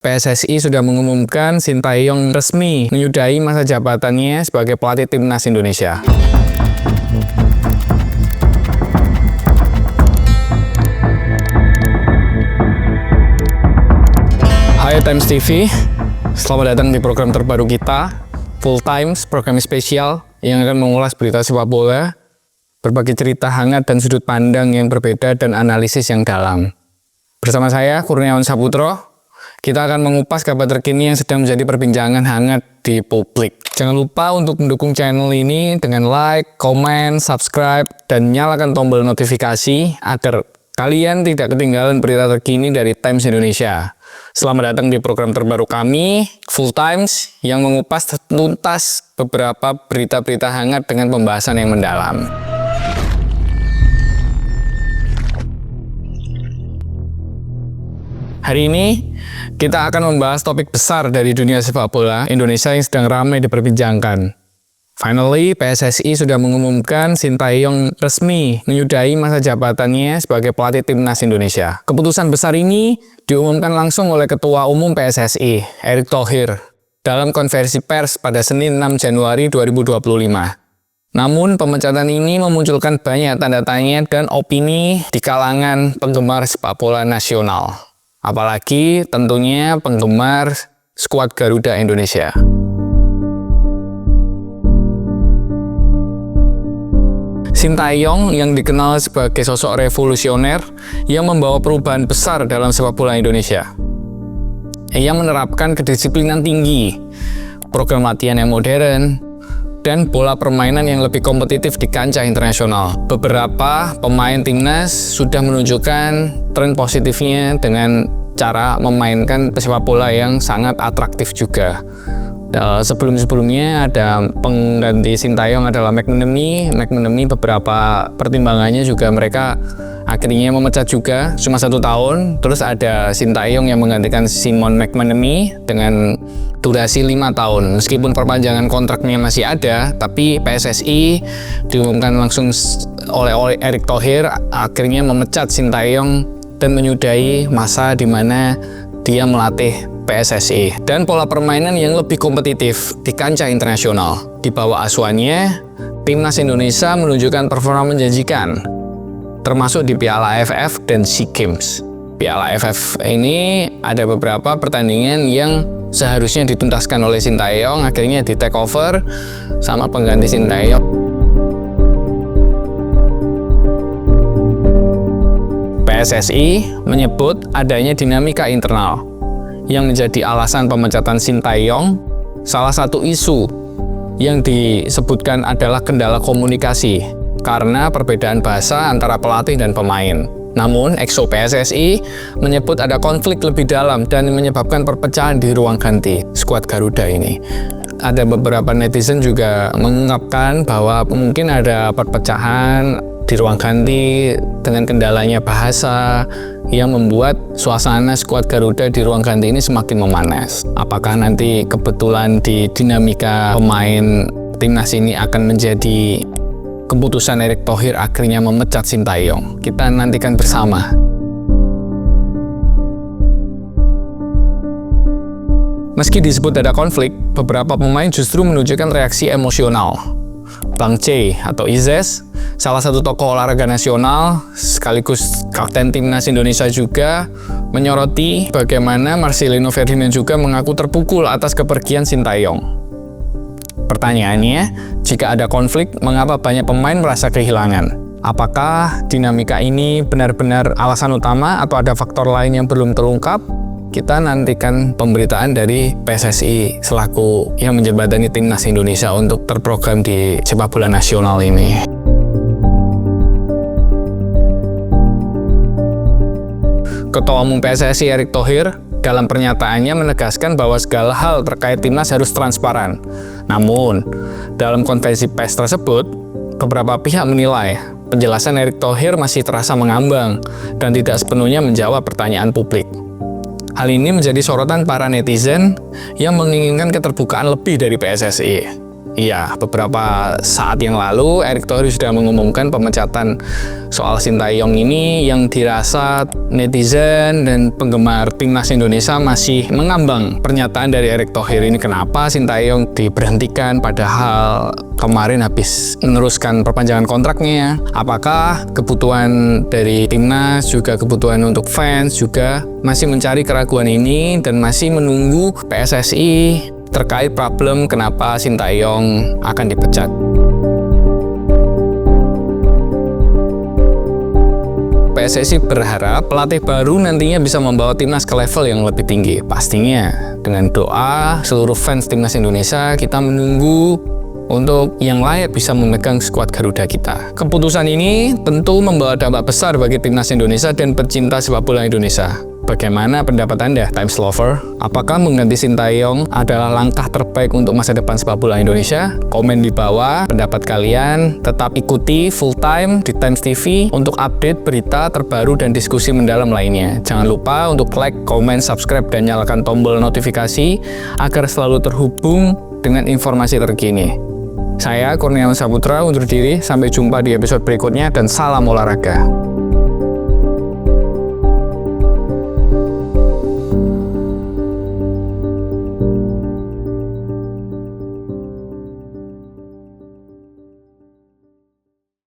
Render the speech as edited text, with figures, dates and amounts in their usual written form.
PSSI sudah mengumumkan Sintayong resmi menyudahi masa jabatannya sebagai pelatih timnas Indonesia. Hai Times TV, selamat datang di program terbaru kita, Full Times, program spesial yang akan mengulas berita sepak bola, berbagi cerita hangat dan sudut pandang yang berbeda dan analisis yang dalam. Bersama saya, Kurniawan Saputro, kita akan mengupas kabar terkini yang sedang menjadi perbincangan hangat di publik. Jangan lupa untuk mendukung channel ini dengan like, komen, subscribe, dan nyalakan tombol notifikasi agar kalian tidak ketinggalan berita terkini dari Times Indonesia. Selamat datang di program terbaru kami, Full Times, yang mengupas tuntas beberapa berita-berita hangat dengan pembahasan yang mendalam. Hari ini, kita akan membahas topik besar dari dunia sepak bola Indonesia yang sedang ramai diperbincangkan. Finally, PSSI sudah mengumumkan Sintayong resmi menyudahi masa jabatannya sebagai pelatih timnas Indonesia. Keputusan besar ini diumumkan langsung oleh Ketua Umum PSSI, Erick Thohir, dalam konferensi pers pada Senin 6 Januari 2025. Namun, pemecatan ini memunculkan banyak tanda tanya dan opini di kalangan penggemar sepak bola nasional. Apalagi tentunya penggemar skuad Garuda Indonesia. Sintayong yang dikenal sebagai sosok revolusioner yang membawa perubahan besar dalam sepak bola Indonesia. Ia menerapkan kedisiplinan tinggi, program latihan yang modern, dan pola permainan yang lebih kompetitif di kancah internasional. Beberapa pemain timnas sudah menunjukkan tren positifnya dengan cara memainkan sepak bola yang sangat atraktif juga. Sebelum-sebelumnya ada pengganti Sintayong adalah McManamy beberapa pertimbangannya juga mereka akhirnya memecat juga cuma 1 tahun. Terus ada Sintayong yang menggantikan Simon McManamy dengan durasi 5 tahun. Meskipun perpanjangan kontraknya masih ada, tapi PSSI diumumkan langsung oleh Erick Thohir akhirnya memecat Sintayong dan menyudahi masa di mana dia melatih PSSI dan pola permainan yang lebih kompetitif di kancah internasional. Di bawah asuhannya, timnas Indonesia menunjukkan performa menjanjikan, termasuk di Piala AFF dan SEA Games. Piala AFF ini ada beberapa pertandingan yang seharusnya dituntaskan oleh Sintayong, akhirnya di take over sama pengganti Sintayong. PSSI menyebut adanya dinamika internal yang menjadi alasan pemecatan Sintayong. Salah satu isu yang disebutkan adalah kendala komunikasi karena perbedaan bahasa antara pelatih dan pemain. Namun, EXO PSSI menyebut ada konflik lebih dalam dan menyebabkan perpecahan di ruang ganti skuad Garuda ini. Ada beberapa netizen juga mengungkapkan bahwa mungkin ada perpecahan di ruang ganti dengan kendalanya bahasa yang membuat suasana skuad Garuda di ruang ganti ini semakin memanas. Apakah nanti kebetulan di dinamika pemain timnas ini akan menjadi keputusan Erick Thohir akhirnya memecat Sintayong? Kita nantikan bersama. Meski disebut ada konflik, beberapa pemain justru menunjukkan reaksi emosional. Bang C atau Izes, salah satu tokoh olahraga nasional sekaligus kapten timnas Indonesia juga, menyoroti bagaimana Marcelino Ferdinand juga mengaku terpukul atas kepergian Sintayong. Pertanyaannya, jika ada konflik, mengapa banyak pemain merasa kehilangan? Apakah dinamika ini benar-benar alasan utama atau ada faktor lain yang belum terungkap? Kita nantikan pemberitaan dari PSSI selaku yang menjembatani timnas Indonesia untuk terprogram di sepak bola nasional ini. Ketua Umum PSSI Erick Thohir dalam pernyataannya menegaskan bahwa segala hal terkait timnas harus transparan. Namun, dalam konferensi pers tersebut, beberapa pihak menilai penjelasan Erick Thohir masih terasa mengambang dan tidak sepenuhnya menjawab pertanyaan publik. Hal ini menjadi sorotan para netizen yang menginginkan keterbukaan lebih dari PSSI. Iya, beberapa saat yang lalu Erick Thohir sudah mengumumkan pemecatan soal Sintayong ini yang dirasa netizen dan penggemar timnas Indonesia masih mengambang pernyataan dari Erick Thohir ini. Kenapa Sintayong diberhentikan padahal kemarin habis meneruskan perpanjangan kontraknya? Apakah kebutuhan dari timnas juga kebutuhan untuk fans juga masih mencari keraguan ini dan masih menunggu PSSI terkait problem kenapa Sintayong akan dipecat. PSSI berharap pelatih baru nantinya bisa membawa timnas ke level yang lebih tinggi. Pastinya dengan doa seluruh fans timnas Indonesia, kita menunggu untuk yang layak bisa memegang skuad Garuda kita. Keputusan ini tentu membawa dampak besar bagi timnas Indonesia dan pecinta sepak bola Indonesia. Bagaimana pendapat Anda, Times Lover? Apakah mengganti Sintayong adalah langkah terbaik untuk masa depan sepak bola Indonesia? Komen di bawah pendapat kalian. Tetap ikuti full time di Times TV untuk update berita terbaru dan diskusi mendalam lainnya. Jangan lupa untuk like, komen, subscribe, dan nyalakan tombol notifikasi agar selalu terhubung dengan informasi terkini. Saya Kurniawan Saputra undur diri, sampai jumpa di episode berikutnya dan salam olahraga.